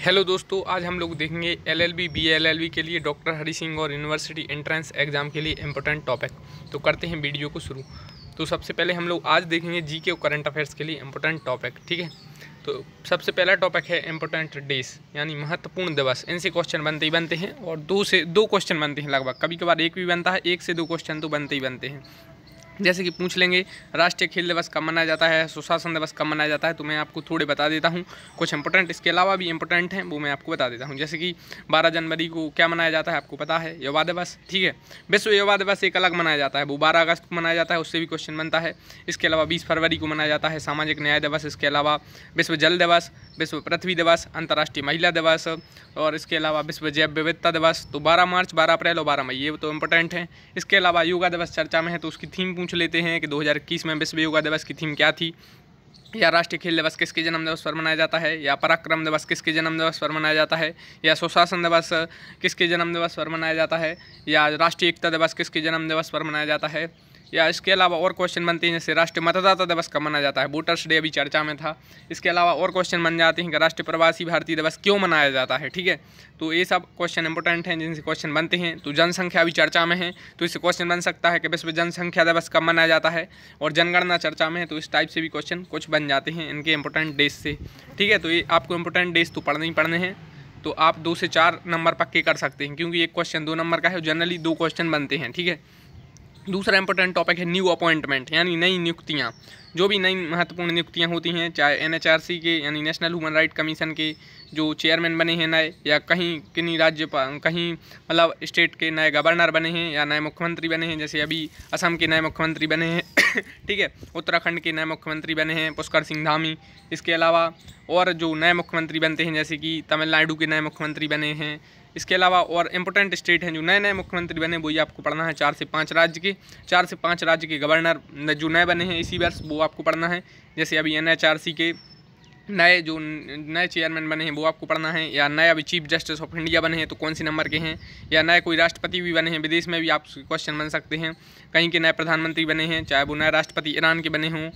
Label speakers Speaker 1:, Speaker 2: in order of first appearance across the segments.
Speaker 1: Hello दोस्तों, आज हम लोग देखेंगे एलएलबी बीएलएलबी के लिए डॉक्टर हरि सिंह और यूनिवर्सिटी एंट्रेंस एग्ज़ाम के लिए इम्पोर्टेंट टॉपिक। तो करते हैं वीडियो को शुरू। तो सबसे पहले हम लोग आज देखेंगे जीके और करंट अफेयर्स के लिए इम्पोर्टेंट टॉपिक, ठीक है। तो सबसे पहला टॉपिक है इम्पोर्टेंट डेज यानी महत्वपूर्ण दिवस। इनसे क्वेश्चन बनते हैं और दो क्वेश्चन बनते हैं लगभग, कभी कभार एक भी बनता है, 1 से 2 क्वेश्चन तो बनते ही बनते हैं। जैसे कि पूछ लेंगे राष्ट्रीय खेल दिवस कब मनाया जाता है, सुशासन दिवस कब मनाया जाता है, तो मैं आपको थोड़े बता देता हूँ। कुछ इंपॉर्टेंट इसके अलावा भी इंपॉर्टेंट हैं, वो मैं आपको बता देता हूँ। जैसे कि 12 जनवरी को क्या मनाया जाता है, आपको पता है, युवा दिवस, ठीक है। विश्व युवा दिवस एक अलग मनाया जाता है, वो 12 अगस्त को मनाया जाता है, उससे भी क्वेश्चन बनता है। इसके अलावा 20 फरवरी को मनाया जाता है सामाजिक न्याय दिवस। इसके अलावा विश्व जल दिवस, विश्व पृथ्वी दिवस, अंतर्राष्ट्रीय महिला दिवस और इसके अलावा विश्व जैव विविधता दिवस। तो 12 मार्च, 12 अप्रैल और 12 मई, ये तो इंपॉर्टेंट है। इसके अलावा योगा दिवस चर्चा में है, तो उसकी थीम पूछ लेते हैं कि 2021 में विश्व योगा दिवस की थीम क्या थी, या राष्ट्रीय खेल दिवस किसके जन्म दिवस पर मनाया जाता है, या पराक्रम दिवस किसके जन्म दिवस पर मनाया जाता है, या सुशासन दिवस किसके जन्म दिवस पर मनाया जाता है, या राष्ट्रीय एकता दिवस किसके जन्म दिवस पर मनाया जाता है। या इसके अलावा और क्वेश्चन बनते हैं जैसे राष्ट्रीय मतदाता दिवस कब मनाया जाता है, वोटर्स डे अभी चर्चा में था। इसके अलावा और क्वेश्चन बन जाते हैं कि राष्ट्रीय प्रवासी भारतीय दिवस क्यों मनाया जाता है, ठीक है। तो ये सब क्वेश्चन इंपॉर्टेंट हैं जिनसे क्वेश्चन बनते हैं। तो जनसंख्या भी चर्चा में है, तो इससे क्वेश्चन बन सकता है कि विश्व जनसंख्या दिवस कब मनाया जाता है। और जनगणना चर्चा में है, तो इस टाइप से भी क्वेश्चन कुछ बन जाते हैं इनके इंपॉर्टेंट डेज से, ठीक है। तो ये आपको इंपॉर्टेंट डेज तो पढ़ने ही पढ़ने हैं। तो आप 2 से 4 नंबर पक्के कर सकते हैं, क्योंकि एक क्वेश्चन 2 नंबर का है, जनरली 2 क्वेश्चन बनते हैं, ठीक है। दूसरा इंपॉर्टेंट टॉपिक है न्यू अपॉइंटमेंट यानी नई नियुक्तियाँ। जो भी नई महत्वपूर्ण नियुक्तियाँ होती हैं, चाहे एनएचआरसी के यानी नेशनल ह्यूमन राइट कमीशन के जो चेयरमैन बने हैं नए, या कहीं किन्हीं कहीं मतलब स्टेट के नए गवर्नर बने हैं, या नए मुख्यमंत्री बने हैं, जैसे अभी असम के नए मुख्यमंत्री बने हैं ठीक है, उत्तराखंड के नए मुख्यमंत्री बने हैं पुष्कर सिंह धामी। इसके अलावा और जो नए मुख्यमंत्री बनते हैं, जैसे कि तमिलनाडु के नए मुख्यमंत्री बने हैं। इसके अलावा और इम्पोर्टेंट स्टेट हैं जो नए नए मुख्यमंत्री बने, वही आपको पढ़ना है। 4 से 5 राज्य के गवर्नर जो नए बने हैं इसी वर्ष, वो आपको पढ़ना है। जैसे अभी एनएचआरसी के नए चेयरमैन बने हैं, वो आपको पढ़ना है। या नए अभी चीफ जस्टिस ऑफ इंडिया बने हैं, तो कौन सी नंबर के हैं। या नए कोई राष्ट्रपति भी बने हैं, विदेश में भी आप क्वेश्चन बन सकते हैं। कहीं के नए प्रधानमंत्री बने हैं, चाहे वो नए राष्ट्रपति ईरान के बने हों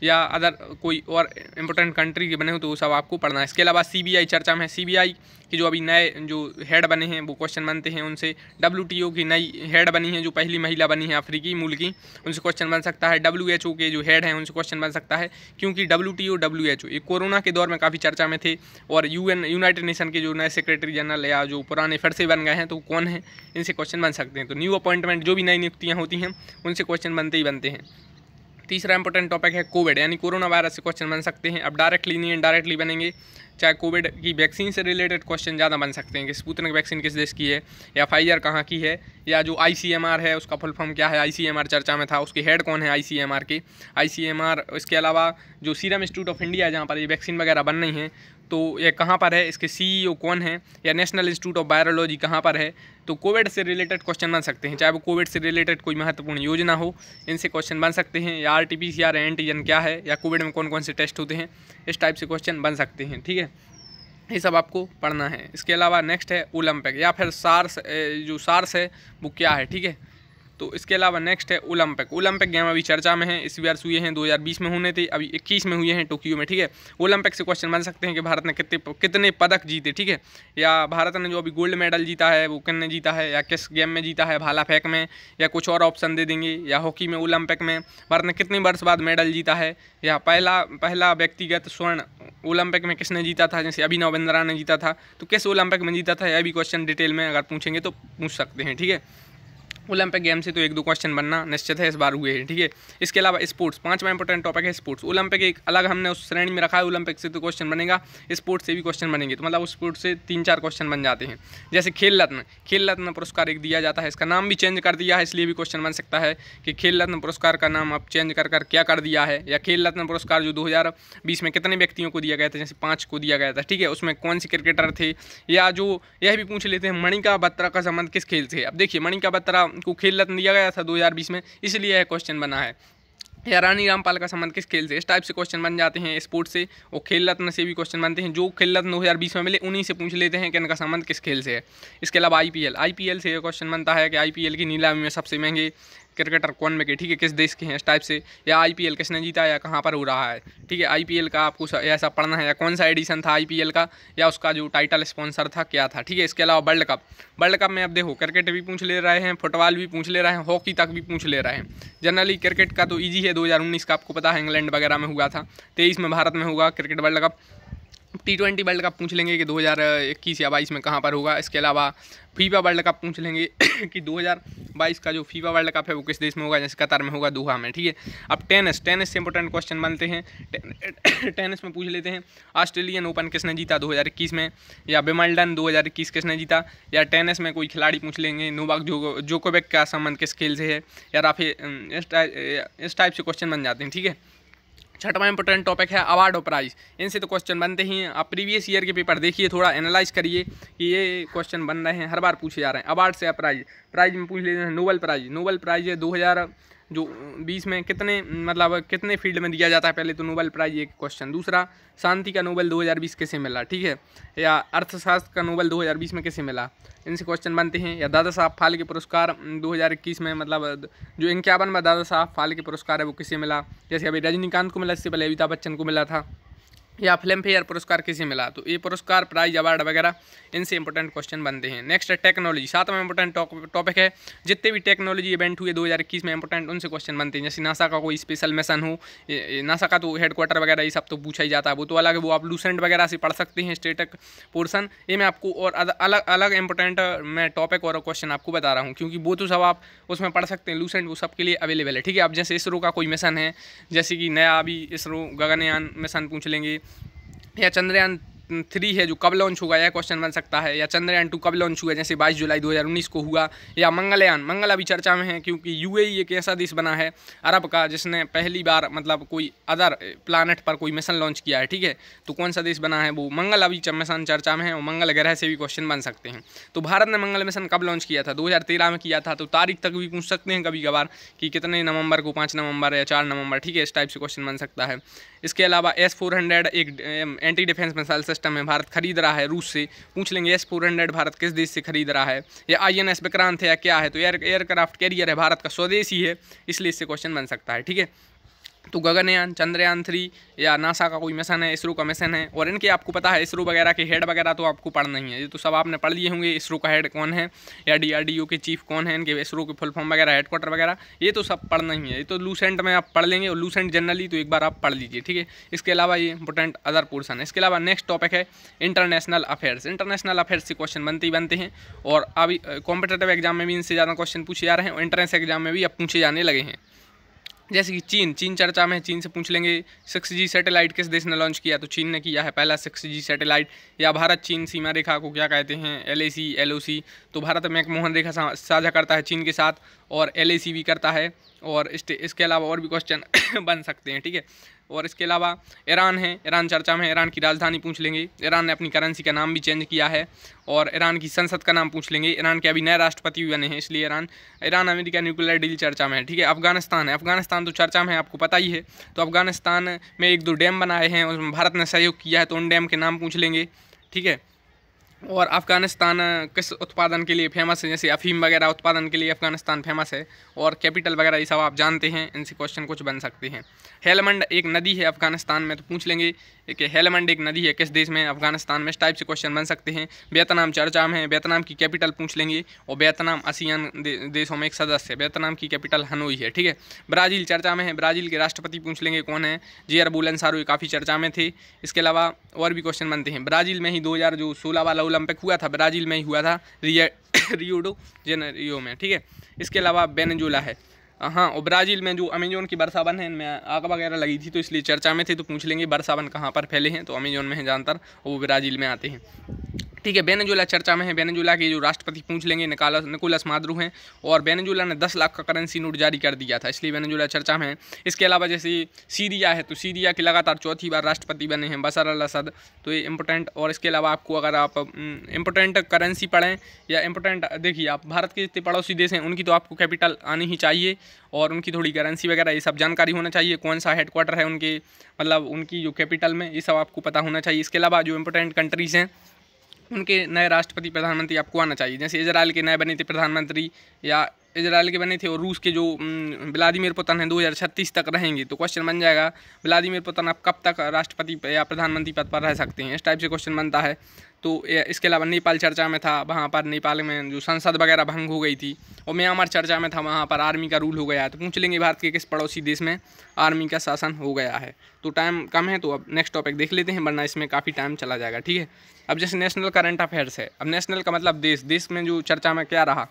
Speaker 1: या अदर कोई और इम्पोर्टेंट कंट्री के बने हो, तो वो सब आपको पढ़ना है। इसके अलावा सीबीआई चर्चा में है, सीबीआई की जो अभी नए जो हेड बने हैं वो क्वेश्चन बनते हैं उनसे। डब्ल्यूटीओ की नई हेड बनी है, जो पहली महिला बनी है अफ्रीकी मूल की, उनसे क्वेश्चन बन सकता है। डब्ल्यूएचओ के जो हेड हैं उनसे क्वेश्चन बन सकता है, क्योंकि डब्ल्यूटीओ डब्ल्यूएचओ ये कोरोना के दौर में काफ़ी चर्चा में थे। और यूनाइटेड नेशन के जो नए सेक्रेटरी जनरल या जो पुराने फिर से बन गए हैं, तो कौन है, इनसे क्वेश्चन बन सकते हैं। तो न्यू अपॉइंटमेंट जो भी नई नियुक्तियाँ होती हैं उनसे क्वेश्चन बनते ही बनते हैं। तीसरा इंपॉर्टेंट टॉपिक है कोविड यानी कोरोना वायरस से क्वेश्चन बन सकते हैं। अब डायरेक्टली नहीं इनडायरेक्टली बनेंगे। चाहे कोविड की वैक्सीन से रिलेटेड क्वेश्चन ज़्यादा बन सकते हैं कि स्पुतनिक वैक्सीन किस देश की है, या फाइजर कहाँ की है, या जो आईसीएमआर है उसका फुल फॉर्म क्या है। आईसीएमआर चर्चा में था, उसके हेड कौन है आईसीएमआर के, आईसीएमआर। इसके अलावा जो सीरम इंस्टीट्यूट ऑफ इंडिया जहाँ पर ये वैक्सीन वगैरह बन रही हैं, तो ये कहाँ पर है, इसके सीईओ कौन है, या नेशनल इंस्टीट्यूट ऑफ वायरोलॉजी कहाँ पर है। तो कोविड से रिलेटेड क्वेश्चन बन सकते हैं, चाहे वो कोविड से रिलेटेड कोई महत्वपूर्ण योजना हो, इनसे क्वेश्चन बन सकते हैं। या आरटीपीसीआर एंटीजन क्या है, या कोविड में कौन कौन से टेस्ट होते हैं, इस टाइप से क्वेश्चन बन सकते हैं, ठीक है। ये सब आपको पढ़ना है। इसके अलावा नेक्स्ट है ओलंपिक या फिर सार्स, जो सार्स है वो क्या है, ठीक है। तो इसके अलावा नेक्स्ट है ओलंपिक गेम अभी चर्चा में है, इस वर्ष हुए हैं, 2020 में होने थे, अभी 21 में हुए हैं टोक्यो में, ठीक है। ओलंपिक से क्वेश्चन बन सकते हैं कि भारत ने कितने पदक जीते, ठीक है। या भारत ने जो अभी गोल्ड मेडल जीता है वो किसने जीता है, या किस गेम में जीता है, भाला फेंक में, या कुछ और ऑप्शन दे देंगे। या हॉकी में ओलंपिक में भारत ने कितने वर्ष बाद मेडल जीता है, या पहला व्यक्तिगत स्वर्ण ओलंपिक में किसने जीता था, जैसे अभिनव बिंद्रा ने जीता था, तो किस ओलंपिक में जीता था। यह भी क्वेश्चन डिटेल में अगर पूछेंगे तो पूछ सकते हैं, ठीक है। ओलंपिक गेम से तो 1-2 क्वेश्चन बनना निश्चित है, इस बार हुए हैं, ठीक है। इसके अलावा स्पोर्ट्स, 5वां इंपॉर्टेंट टॉपिक है स्पोर्ट्स। ओलंपिक एक अलग हमने उस श्रेणी में रखा है, ओलंपिक से तो क्वेश्चन बनेगा, स्पोर्ट्स से भी क्वेश्चन बनेंगे, तो मतलब उस स्पोर्ट्स से 3-4 क्वेश्चन बन जाते हैं। जैसे खेल रत्न पुरस्कार एक दिया जाता है, इसका नाम भी चेंज कर दिया है, इसलिए भी क्वेश्चन बन सकता है कि खेल रत्न पुरस्कार का नाम अब चेंज कर क्या कर दिया है। या खेल रत्न पुरस्कार जो 2020 में कितने व्यक्तियों को दिया गया था, जैसे 5 को दिया गया था, ठीक है, उसमें कौन से क्रिकेटर थे। या जो यह भी पूछ लेते हैं मणिका बत्रा का संबंध किस खेल से है। अब देखिए मणिका बत्रा को खेल रत्न दिया गया था 2020 में, इसलिए यह क्वेश्चन बना है। या रानी रामपाल का संबंध किस खेल से, इस टाइप से क्वेश्चन बन जाते हैं स्पोर्ट्स से। और खेल रत्न से भी क्वेश्चन बनते हैं, जो खेल रत्न 2020 में मिले उन्हीं से पूछ लेते हैं कि इनका संबंध किस खेल से है। इसके अलावा आईपीएल से क्वेश्चन बनता है कि आईपीएल की नीलामी में सबसे महंगे क्रिकेटर कौन बिके, ठीक है, किस देश के हैं, इस टाइप से, या IPL किसने जीता या कहाँ पर हो रहा है, ठीक है, IPL का आपको ऐसा पढ़ना है, या कौन सा एडिशन था IPL का, या उसका जो टाइटल स्पॉन्सर था क्या था, ठीक है। इसके अलावा वर्ल्ड कप में अब देखो क्रिकेट भी पूछ ले रहे हैं, फुटबॉल भी पूछ ले रहे हैं, हॉकी तक भी पूछ ले रहे हैं। जनरली क्रिकेट का तो ईजी है, 2019 का आपको पता है इंग्लैंड वगैरह में हुआ था, 23 में भारत में होगा cricket world cup. T20 world cup पूछ लेंगे कि 2021 या 22 में कहाँ पर होगा। इसके अलावा फीफा वर्ल्ड कप पूछ लेंगे कि 2022 का जो फीफा वर्ल्ड कप है वो किस देश में होगा, जैसे कतर में होगा, दोहा में, ठीक है। अब टेनिस से इंपॉर्टेंट क्वेश्चन बनते हैं। टेनिस में पूछ लेते हैं ऑस्ट्रेलियन ओपन किसने जीता 2021 में, या विंबलडन 2021 किसने जीता, या टेनिस में कोई खिलाड़ी पूछ लेंगे नोवाक जोकोविक का संबंध किस खेल से है, या फिर इस टाइप से क्वेश्चन बन जाते हैं, ठीक है। छठवां इंपॉर्टेंट टॉपिक है अवार्ड और प्राइज़। इनसे तो क्वेश्चन बनते ही हैं। आप प्रीवियस ईयर के पेपर देखिए, थोड़ा एनालाइज करिए कि ये क्वेश्चन बन रहे हैं, हर बार पूछे जा रहे हैं। अवार्ड से प्राइज़ में पूछ लेते हैं नोबेल प्राइज़ है 2020 में कितने फील्ड में दिया जाता है। पहले तो नोबेल प्राइज़ एक क्वेश्चन। दूसरा, शांति का नोबेल 2020 किसे मिला, ठीक है, या अर्थशास्त्र का नोबेल 2020 में किसे मिला, इनसे क्वेश्चन बनते हैं। या दादा साहब फाल्के पुरस्कार 2021 में जो 51वां दादा साहब फाल्के पुरस्कार है वो किसे मिला, जैसे अभी रजनीकांत को मिला, इससे पहले अमिताभ बच्चन को मिला था। या फिल्म फेयर पुरस्कार किसे मिला, तो ये पुरस्कार, प्राइज, अवार्ड वगैरह इनसे इंपॉर्टेंट क्वेश्चन बनते हैं। नेक्स्ट है टेक्नोलॉजी। सातवां इंपॉर्टेंट टॉपिक है जितने भी टेक्नोलॉजी इवेंट हुए 2021 में इंपॉर्टेंट, उनसे क्वेश्चन बनते हैं। जैसे नासा का कोई स्पेशल मिशन हो, नासा का तो हेडक्वार्टर वगैरह ये सब तो पूछा ही जाता है, वो तो अलग है, वो आप लूसेंट वगैरह से पढ़ सकते हैं स्टेटिक पोर्सन। ये मैं आपको और अलग अलग इंपॉर्टेंट मैं टॉपिक और क्वेश्चन आपको बता रहा हूँ, क्योंकि वो तो सब आप उसमें पढ़ सकते हैं, लूसेंट वो सबके लिए अवेलेबल है, ठीक है। अब जैसे इसरो का कोई मिशन है, जैसे कि नया अभी इसरो गगनयान मिशन पूछ लेंगे, या चंद्रयान 3 है जो कब लॉन्च होगा, यह क्वेश्चन बन सकता है। या चंद्रयान 2 कब लॉन्च हुआ, जैसे 22 जुलाई 2019 को हुआ। या मंगल अभी चर्चा में है, क्योंकि UAE एक ऐसा देश बना है अरब का जिसने पहली बार कोई अदर प्लानट पर कोई मिशन लॉन्च किया है, ठीक है। तो कौन सा देश बना है वो, मंगल अभी मिशन चर्चा में है, और मंगल ग्रह से भी क्वेश्चन बन सकते हैं। तो भारत ने मंगल मिशन कब लॉन्च किया था, 2013 में किया था, तो तारीख तक भी पूछ सकते हैं कभी कभार कि कितने नवंबर को, 5 नवंबर या 4 नवंबर, ठीक है, इस टाइप से क्वेश्चन बन सकता है। इसके अलावा S-400 एक एंटी डिफेंस मिसाइल सिस्टम है, भारत खरीद रहा है रूस से, पूछ लेंगे S-400 भारत किस देश से खरीद रहा है। या INS विक्रांत है या क्या है, तो एयरक्राफ्ट कैरियर है, भारत का स्वदेशी है, इसलिए इससे क्वेश्चन बन सकता है, ठीक है। तो गगनयान, चंद्रयान 3 या नासा का कोई मिशन है, इसरो का मिशन है, और इनके आपको पता है इसरो वगैरह के हेड वगैरह तो आपको पढ़ना ही है, ये तो सब आपने पढ़ लिए होंगे। इसरो का हेड कौन है, या DRDO के चीफ कौन है, इनके इसरो के फुल फॉर्म वगैरह, हेडक्वार्टर वगैरह, ये तो सब पढ़ना ही है। ये तो लूसेंट में आप पढ़ लेंगे, और लूसेंट जनरली तो एक बार आप पढ़ लीजिए, ठीक है। इसके अलावा ये इंपॉर्टेंट अदर पोर्सन है। इसके अलावा नेक्स्ट टॉपिक है इंटरनेशनल अफेयर्स से क्वेश्चन बनते हैं, और अभी कॉम्पिटेटिव एग्जाम में भी इनसे ज़्यादा क्वेश्चन पूछे जा रहे हैं, और एंट्रेंस एग्जाम में भी अब पूछे जाने लगे हैं। जैसे कि चीन चर्चा में है, चीन से पूछ लेंगे 6G सैटेलाइट किस देश ने लॉन्च किया, तो चीन ने किया है पहला 6G सैटेलाइट। या भारत चीन सीमा रेखा को क्या कहते हैं, LAC LOC, तो भारत मैकमोहन रेखा साझा करता है चीन के साथ, और LAC भी करता है। और इसके अलावा और भी क्वेश्चन बन सकते हैं, ठीक है। और इसके अलावा ईरान है, ईरान चर्चा में, ईरान की राजधानी पूछ लेंगे, ईरान ने अपनी करेंसी का नाम भी चेंज किया है, और ईरान की संसद का नाम पूछ लेंगे, ईरान के अभी नए राष्ट्रपति भी बने हैं, इसलिए ईरान अमेरिका न्यूक्लियर डील चर्चा में है, ठीक है। अफगानिस्तान है, अफगानिस्तान तो चर्चा में है, आपको पता ही है। तो अफगानिस्तान में 1-2 डैम बनाए हैं, उसमें भारत ने सहयोग किया है, तो उन डैम के नाम पूछ लेंगे, ठीक है। और अफ़गानिस्तान किस उत्पादन के लिए फेमस है, जैसे अफीम वगैरह उत्पादन के लिए अफ़गानिस्तान फेमस है, और कैपिटल वगैरह ये सब आप जानते हैं, इनसे क्वेश्चन कुछ बन सकते हैं। हेलमंड एक नदी है अफ़गानिस्तान में, तो पूछ लेंगे कि हेलमंड एक नदी है किस देश में, अफ़गानिस्तान में, इस टाइप से क्वेश्चन बन सकते हैं। वियतनाम चर्चा में है, वियतनाम की कैपिटल पूछ लेंगे, और वियतनाम आसियान देशों में एक सदस्य है, वियतनाम की कैपिटल हनोई है, ठीक है। ब्राज़ील चर्चा में है, ब्राज़ील के राष्ट्रपति पूछ लेंगे कौन है, जेयर बोल्सोनारो, ये काफ़ी चर्चा में थे। इसके अलावा और भी क्वेश्चन बनते हैं। ब्राज़ील में ही 2016 वाला ओलंपिक हुआ था, ब्राज़ील में ही हुआ था, रियो डो जेनेरियो में, ठीक है। इसके अलावा वेनेजुएला है, हाँ, और ब्राज़ील में जो अमेजोन की वर्षावन है, इनमें आग वगैरह लगी थी, तो इसलिए चर्चा में थे, तो पूछ लेंगे वर्षावन कहाँ पर फैले हैं, तो अमेजोन में है ज़्यादातर, वो ब्राज़ील में आते हैं, ठीक है। वेनेजुएला चर्चा में है, वेनेजुएला के जो राष्ट्रपति पूछ लेंगे निकोलस मादुरो हैं, और वेनेजुएला ने 10 लाख का करेंसी नोट जारी कर दिया था, इसलिए वेनेजुएला चर्चा में है। इसके अलावा जैसे सीरिया है, तो सीरिया के लगातार 4थी बार राष्ट्रपति बने हैं बशर अल असद, तो ये इंपॉर्टेंट। और इसके अलावा आपको अगर आप इंपॉर्टेंट करेंसी पढ़ें, या इंपॉर्टेंट देखिए, आप भारत के जितने पड़ोसी देश हैं उनकी तो आपको कैपिटल आनी ही चाहिए, और उनकी थोड़ी करेंसी वगैरह ये सब जानकारी होना चाहिए, कौन सा हेडक्वार्टर है उनके, उनकी जो कैपिटल में, ये सब आपको पता होना चाहिए। इसके अलावा जो इंपॉर्टेंट कंट्रीज़ हैं उनके नए राष्ट्रपति प्रधानमंत्री आपको आना चाहिए, जैसे इजराइल के नए बने थे प्रधानमंत्री, या इजराइल के बने थे और रूस के जो व्लादिमीर पुतिन हैं 2036 तक रहेंगे। तो क्वेश्चन बन जाएगा व्लादिमीर पुतिन अब कब तक राष्ट्रपति या प्रधानमंत्री पद पर रह सकते हैं, इस टाइप से क्वेश्चन बनता है। तो इसके अलावा नेपाल चर्चा में था, वहाँ पर नेपाल में जो संसद वगैरह भंग हो गई थी, और म्यांमार चर्चा में था, वहाँ पर आर्मी का रूल हो गया है। तो पूछ लेंगे भारत के किस पड़ोसी देश में आर्मी का शासन हो गया है। तो टाइम कम है तो अब नेक्स्ट टॉपिक देख लेते हैं, वरना इसमें काफ़ी टाइम चला जाएगा, ठीक है। अब जैसे नेशनल करंट अफेयर्स है, अब नेशनल का मतलब देश में जो चर्चा में क्या रहा,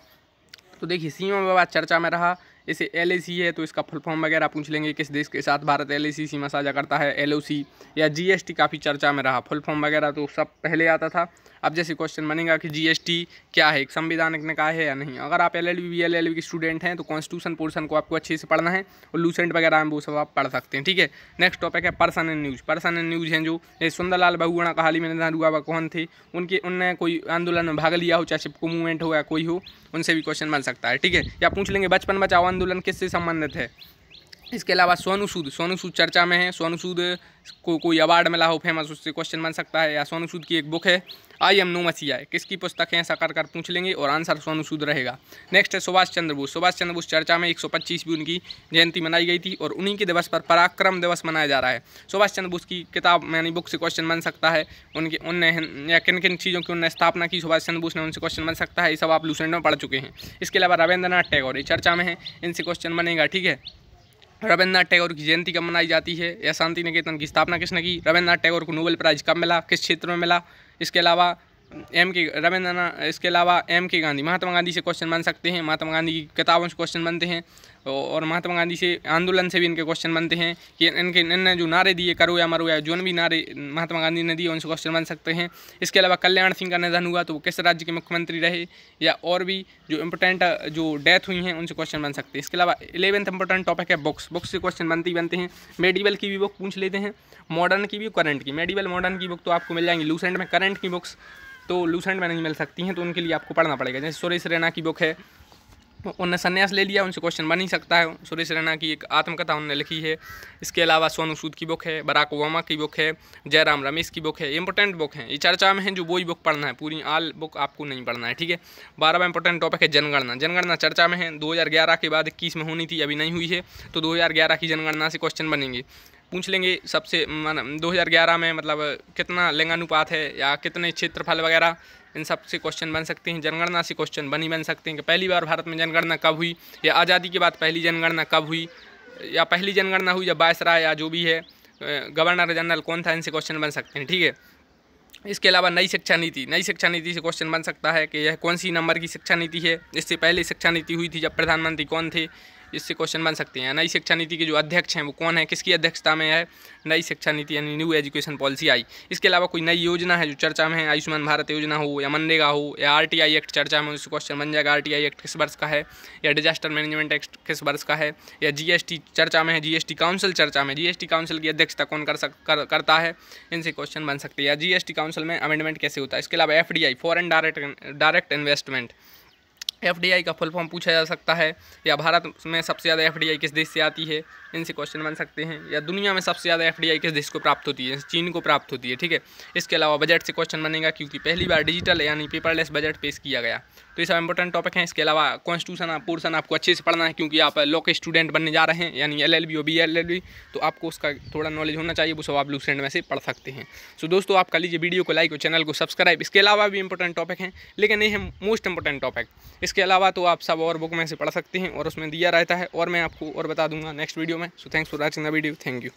Speaker 1: तो देखिए सीमा विवाद चर्चा में रहा। इसे LAC है तो इसका फुल फॉर्म वगैरह पूछ लेंगे, किस देश के साथ भारत LAC सीमा साझा करता है, LOC या GST काफ़ी चर्चा में रहा, फुल फॉर्म वगैरह तो सब पहले आता था। अब जैसे क्वेश्चन बनेगा कि GST क्या है, एक संविधानिक निकाय है या नहीं। अगर आप LLB BLLB के स्टूडेंट हैं तो कॉन्स्टिट्यूशन पोर्शन को आपको अच्छे से पढ़ना है, और लूसेंट वगैरह में वो सब आप पढ़ सकते हैं, ठीक है। नेक्स्ट टॉपिक है person in news. Person in news हैं जो सुंदरलाल बहुगुणा का हाल ही में निधन हुआ, कौन थे, उनने कोई आंदोलन में भाग लिया हो, चाहे चिपको मूवमेंट हो या कोई हो, उनसे भी क्वेश्चन बन सकता है, ठीक है। या पूछ लेंगे बचपन बचाओ आंदोलन किससे संबंधित है। इसके अलावा सोनू सूद चर्चा में है, सोनू सूद को कोई अवार्ड मिला हो फेमस, उससे क्वेश्चन बन सकता है। या सोनू सूद की एक बुक है आई एम नो मसीहा है, किसकी पुस्तक है, ऐसा कर पूछ लेंगे और आंसर सोनू सूद रहेगा। नेक्स्ट है सुभाष चंद्र बोस चर्चा में 125वीं उनकी जयंती मनाई गई थी और उन्हीं के दिवस पर पराक्रम दिवस मनाया जा रहा है। सुभाष चंद्र बोस की किताब यानी बुक से क्वेश्चन बन सकता है, उनने या किन किन चीज़ों की उन्होंने स्थापना की सुभाष चंद्र बोस ने, उनसे क्वेश्चन बन सकता है। ये सब आप लूसेंट में पढ़ चुके हैं। इसके अलावा रविंद्रनाथ टैगोर ये चर्चा में है, इनसे क्वेश्चन बनेगा, ठीक है। रविंद्रनाथ टैगोर की जयंती कब मनाई जाती है, या शांति निकेतन की स्थापना किसने की, रविंद्रनाथ टैगोर को नोबेल प्राइज़ कब मिला, किस क्षेत्र में मिला। इसके अलावा इसके अलावा M.K. गांधी, महात्मा गांधी से क्वेश्चन बन सकते हैं, महात्मा गांधी की किताबों से क्वेश्चन बनते हैं, और महात्मा गांधी से आंदोलन से भी इनके क्वेश्चन बनते हैं कि इनने जो नारे दिए, करो या मरो, या जो भी नारे महात्मा गांधी ने दिए, उनसे क्वेश्चन बन सकते हैं। इसके अलावा कल्याण सिंह का निधन हुआ तो वो किस राज्य के मुख्यमंत्री रहे, या और भी जो इंपॉर्टेंट जो डेथ हुई हैं उनसे क्वेश्चन बन सकते हैं। इसके अलावा 11th इंपॉर्टेंट टॉपिक है बुक्स से क्वेश्चन बनते हैं। मेडिवल की भी बुक पूछ लेते हैं, मॉडर्न की भी, करंट की। मेडिवल मॉडर्न की बुक तो आपको मिल जाएंगी लूसेंट में, करंट की बुक्स तो लूसेंट में नहीं मिल सकती हैं, तो उनके लिए आपको पढ़ना पड़ेगा। जैसे सुरेश रैना की बुक है, उनने संन्यास ले लिया, उनसे क्वेश्चन बन ही सकता है। सुरेश रैना की एक आत्मकथा उन्होंने लिखी है। इसके अलावा सोनू सूद की बुक है, बराक ओबामा की बुक है, जयराम रमेश की बुक है, इंपॉर्टेंट बुक है, ये चर्चा में है, जो वही बुक पढ़ना है, पूरी आल बुक आपको नहीं पढ़ना है, ठीक है। 12वां इंपॉर्टेंट टॉपिक है जनगणना चर्चा में है, 2011 के बाद 21 में होनी थी, अभी नहीं हुई है, तो 2011 की जनगणना से क्वेश्चन बनेंगे। पूछ लेंगे सबसे 2011 में मतलब कितना लिंगानुपात है, या कितने क्षेत्रफल वगैरह, इन सब से क्वेश्चन बन सकते हैं। जनगणना से क्वेश्चन बन सकते हैं कि पहली बार भारत में जनगणना कब हुई, या आज़ादी के बाद पहली जनगणना कब हुई, या पहली जनगणना हुई जब वायसराय या जो भी है गवर्नर जनरल कौन था, इनसे क्वेश्चन बन सकते हैं, ठीक है। इसके अलावा नई शिक्षा नीति से क्वेश्चन बन सकता है कि यह कौन सी नंबर की शिक्षा नीति है, इससे पहले शिक्षा नीति हुई थी जब प्रधानमंत्री कौन थे, इससे क्वेश्चन बन सकते हैं। नई शिक्षा नीति के जो अध्यक्ष हैं वो कौन है, किसकी अध्यक्षता में है नई शिक्षा नीति यानी न्यू एजुकेशन पॉलिसी आई। इसके अलावा कोई नई योजना है जो चर्चा में है, आयुष्मान भारत योजना हो, या मनरेगा हो, या RTI एक्ट चर्चा में, उससे क्वेश्चन बन जाएगा RTI एक्ट किस वर्ष का है, या डिजास्टर मैनेजमेंट एक्ट किस वर्ष का है, या GST चर्चा में है, GST काउंसिल चर्चा में, GST काउंसिल की अध्यक्षता कौन करता है, इनसे क्वेश्चन बन सकते हैं। या GST काउंसिल में अमेंडमेंट कैसे होता है। इसके अलावा FDI foreign direct investment, FDI का फुल फॉर्म पूछा जा सकता है, या भारत में सबसे ज़्यादा FDI किस देश से आती है, इनसे क्वेश्चन बन सकते हैं। या दुनिया में सबसे ज़्यादा FDI किस देश को प्राप्त होती है, चीन को प्राप्त होती है, ठीक है। इसके अलावा बजट से क्वेश्चन बनेगा, क्योंकि पहली बार डिजिटल यानी पेपरलेस बजट पेश किया गया। तो ये सब इंपॉर्टेंट टॉपिक हैं। इसके अलावा कॉन्स्टिट्यूशन पोर्शन आपको अच्छे से पढ़ना है, क्योंकि आप लॉ के स्टूडेंट बनने जा रहे हैं, यानी LLB और BLLB, तो आपको उसका थोड़ा नॉलेज होना चाहिए, वो सब आप लूसेंट में से पढ़ सकते हैं। सो दोस्तों, आप कर लीजिए वीडियो को लाइक और चैनल को सब्सक्राइब। इसके अलावा भी इंपॉर्टेंट टॉपिक हैं, लेकिन ये है मोस्ट इंपॉर्टेंट टॉपिक। इसके अलावा तो आप सब और बुक में से पढ़ सकते हैं, और उसमें दिया रहता है, और मैं आपको और बता दूंगा नेक्स्ट वीडियो में। So thanks for watching the video, thank you.